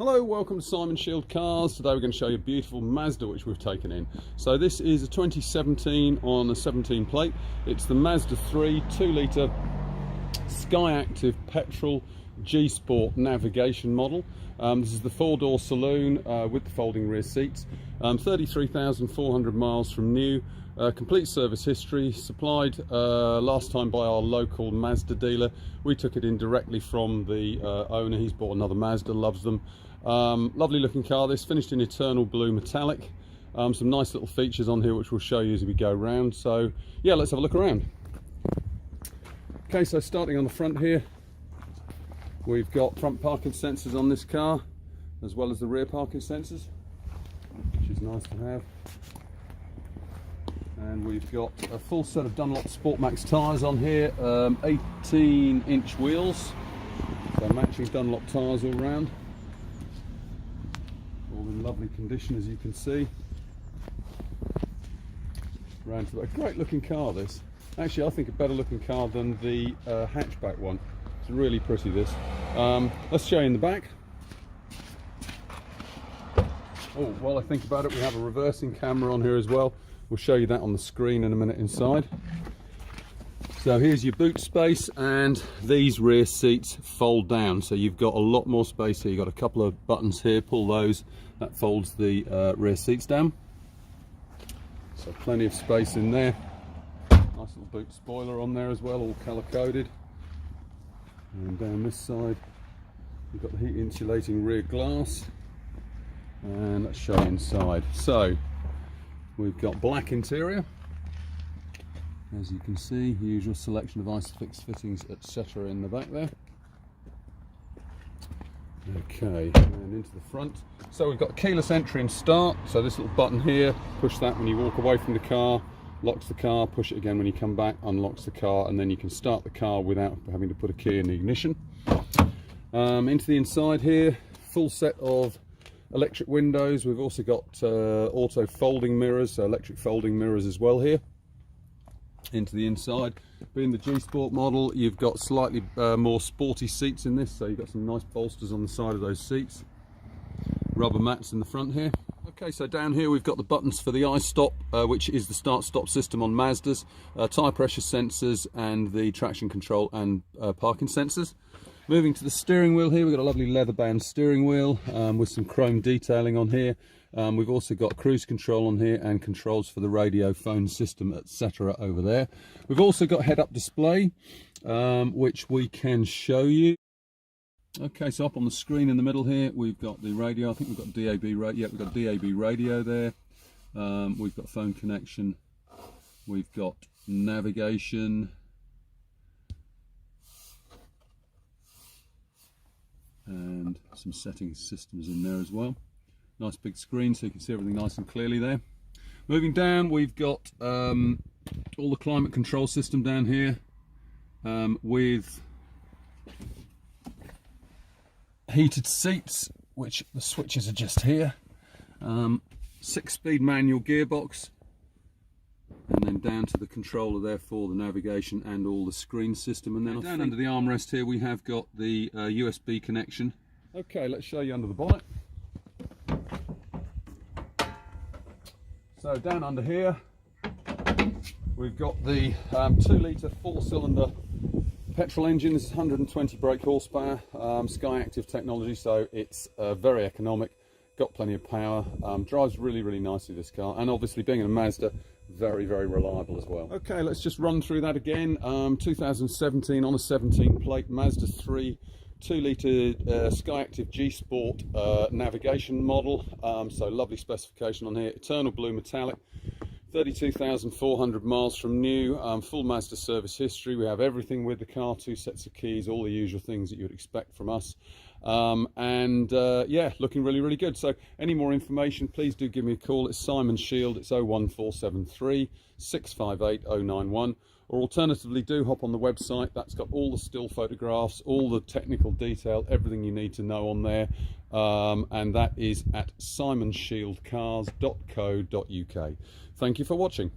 Hello, welcome to Simon Shield Cars. Today we're going to show you a beautiful Mazda which we've taken in. So this is a 2017 on a 17 plate. It's the Mazda 3 2-litre skyactiv petrol G-Sport navigation model. This is the 4-door saloon with the folding rear seats. 33,400 miles from new. Complete service history, supplied last time by our local Mazda dealer. We took it in directly from the owner. He's bought another Mazda, loves them. Lovely looking car this, finished in eternal blue metallic. Some nice little features on here which we'll show you as we go around. So yeah, let's have a look around. Okay, so starting on the front here, we've got front parking sensors on this car, as well as the rear parking sensors, which is nice to have. And we've got a full set of Dunlop Sport Max tyres on here, 18-inch wheels, so matching Dunlop tyres all round. All in lovely condition, as you can see. Round to the back. Great looking car this. Actually, I think a better looking car than the hatchback one. It's really pretty this. Let's show you in the back. Oh, while I think about it, we have a reversing camera on here as well. We'll show you that on the screen in a minute inside. So here's your boot space, and these rear seats fold down, so you've got a lot more space here. You've got a couple of buttons here, pull those, that folds the rear seats down. So plenty of space in there. Nice little boot spoiler on there as well, all colour coded. And down this side you've got the heat insulating rear glass. And let's show you inside. So we've got black interior, as you can see, usual selection of Isofix fittings, etc. in the back there. Okay, and into the front. So we've got keyless entry and start, so this little button here, push that when you walk away from the car, locks the car, push it again when you come back, unlocks the car, and then you can start the car without having to put a key in the ignition. Into the inside here, full set of electric windows. We've also got auto folding mirrors, so electric folding mirrors as well here. Into the inside, being the G-Sport model, you've got slightly more sporty seats in this, so you've got some nice bolsters on the side of those seats. Rubber mats in the front here. Okay, so down here we've got the buttons for the iStop, which is the start-stop system on Mazdas, tyre pressure sensors, and the traction control and parking sensors. Moving to the steering wheel here, we've got a lovely leather bound steering wheel with some chrome detailing on here. We've also got cruise control on here and controls for the radio, phone system, etc. over there. We've also got head-up display, which we can show you. Okay, so up on the screen in the middle here, we've got the radio. I think we've got DAB radio. Yeah, we've got DAB radio there. We've got phone connection. We've got navigation. And some setting systems in there as well. Nice big screen so you can see everything nice and clearly there. Moving down, we've got all the climate control system down here with heated seats, which the switches are just here. 6-speed manual gearbox, and then down to the controller there for the navigation and all the screen system. And then down under the armrest here we have got the USB connection. Okay, let's show you under the bonnet. So down under here we've got the 2-litre 4-cylinder petrol engine. This is 120 brake horsepower, skyactiv technology, so it's very economic, got plenty of power, drives really nicely this car, and obviously being in a Mazda, very reliable as well. Okay, let's just run through that again. 2017 on a 17 plate Mazda 3 2-litre skyactiv G-Sport navigation model. So lovely specification on here, eternal blue metallic, 32,400 miles from new, full Mazda service history. We have everything with the car, 2 sets of keys, all the usual things that you would expect from us. Yeah, looking really good. So any more information, please do give me a call. It's Simon Shield. It's 01473 658 091, or alternatively do hop on the website. That's got all the still photographs, all the technical detail, everything you need to know on there, and that is at simonshieldcars.co.uk. Thank you for watching.